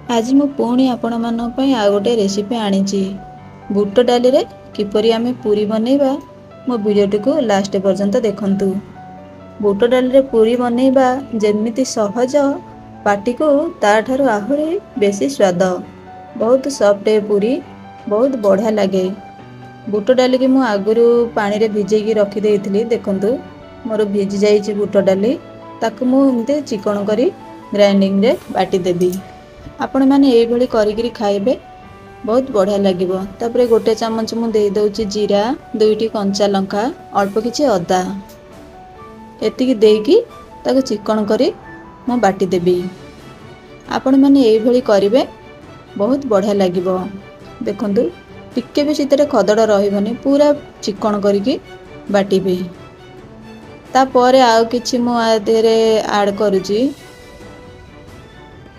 आज मु पुणी आपण मानक पई आ गोटे रेसिपी आनिची बुट डाली रे किपरि आमे पूरी बनैबा मो वीडियोटी को लास्ट पर्यंत देखंतु। बुट डाली रे पूरी बनैबा जेमिति सहज पाटी को ताठारु आहुरी बेसी स्वाद बहुत सॉफ्ट पूरी बहुत बढ़िया लगे। बुट डाली की मु आगुरु पानी रे भिजे की रखी देइथिली देखंतु मोर भिज जाइछि बुट डाली ताकु मु एमते चिकन करी ग्राइंडिंग रे बाटी देबी। आपण माने एई भली करिकरी खाइबे बहुत बढ़िया लागिबो। तापरे गोटे चम्मच मु दे दउची जीरा दुईटी कंचा लंका अल्प किछि अदा एतिकी देकी ताको चिकन करी मु बाटी देबी। आपण माने एई भली करिवे बहुत बढ़िया लागिबो। देखंतु टिके भी सितरे खदड़ रहिबनी पूरा चिकन करिकी बाटीबे। तापरे आउ किछि मु आ देरे ऐड करूची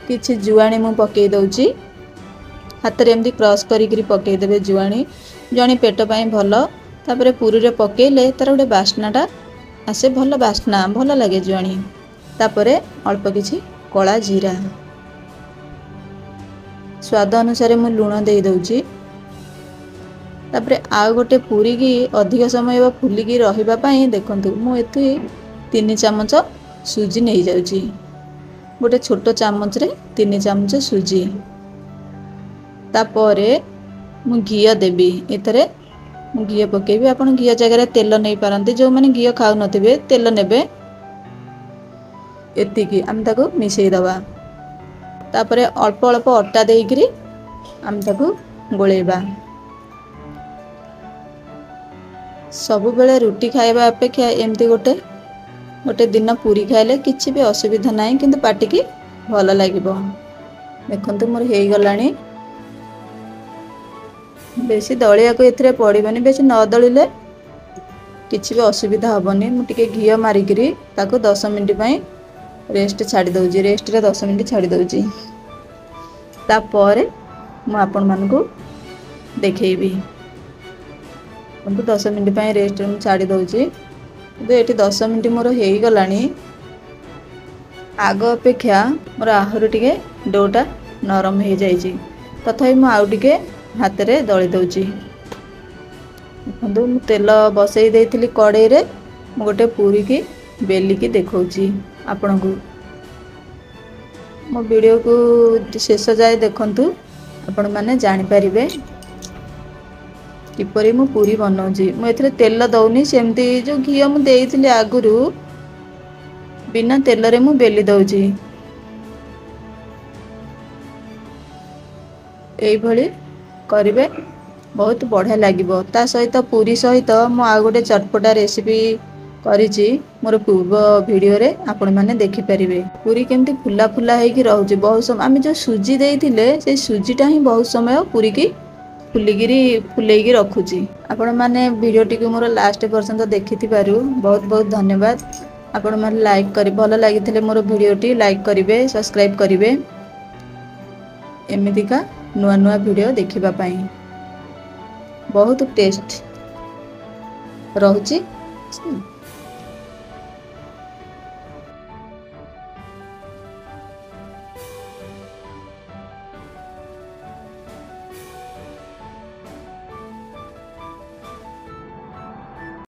किछि जुआणी मु पकई दउची हाथ रे एमदी क्रॉस करी पकई देबे जुआणी जणी पेट पई भलो। तापरे पूरी रे पकेइले तार गोटे बास्नाटा आसे भलो बास्ना भलो लागे जुआणी। तापरे अल्प किछि कला जीरा स्वाद अनुसार मु लूण दे दउची। तापरे आ गोटे पूरी की अधिक समय फुली की रहिबा पई देखंतु मु एथि 3 चम्मच सुजी नै जाउची गोटे छोट चामच रे 3 चम्मच सुजी। तापरे मु घिया देबी एतरे मु घिया पकेबी। आपण घिया जगह तेल नै पारंती जो माने घिया खाउ नथिबे तेल नेबे एतिकी हम ताको मिसई दबा। तापरे अल्प अल्प आटा देइकरी हम ताको गोलेबा। सब बेले रुटी खाइबा अपेक्षा एमती गोटे गोटे दिन पूरी खाइले किछि भी असुविधा नाही किंतु पाटी की भलो लागिबो। देखंतु मोर हेई गलानी बेसी दलिया को एथरे पड़िबनी बेसी न दलिले किछि भी असुविधा हबनी। मु टिके घिया मारिकरी ताको 10 मिनिट पई रेस्ट छाडी दउजी रेस्ट रे 10 मिनिट छाडी दउजी। तापरे मु आपण मानको देखैबी। मु 10 मिनिट पई रेस्ट रे छाडी दउजी तो ये 10 मिनिट मोर हो गलानी। आग अपेक्षा मोर आहरी टिके डोटा नरम हो जाइए तथापि मु आउ टिके हाथ रे दली दउची। देखंतु मु तेल बसई देइथिली कड़ाई रे मु गोटे पूरी की बेली की देखौची आपण को। मो वीडियो को शेष जाए देखंतु आपण माने जानि परिबे किपरि मु पूरी बनाउची। मु एथरे तेल दउनी सेमती जो घिया मु देइथिले आगुरु बिना तेल रे मु बेली दउची। एई भली करिवे बहुत बढ़िया लागिबो। ता सहित पूरी सहित मु आ गोटे चटपटा रेसिपी करिची मोर पूर्व वीडियो रे आपण माने देखि परिबे। पूरी केमती फुला फुला हे की रहउची बहुत समय आमे जो सुजी देइथिले से सुजीटा ही बहुत समय पूरी की फुलेगी रखुची। आपण माने वीडियो टी को मोर लास्ट पर्यंत देखि बहुत बहुत धन्यवाद। आपण माने लाइक करी भलो लागिथिले मोर वीडियो टी लाइक करिवे सब्सक्राइब करिवे एमिति का नुआ नुआ वीडियो देखिबा पई। बहुत टेस्ट रहउची।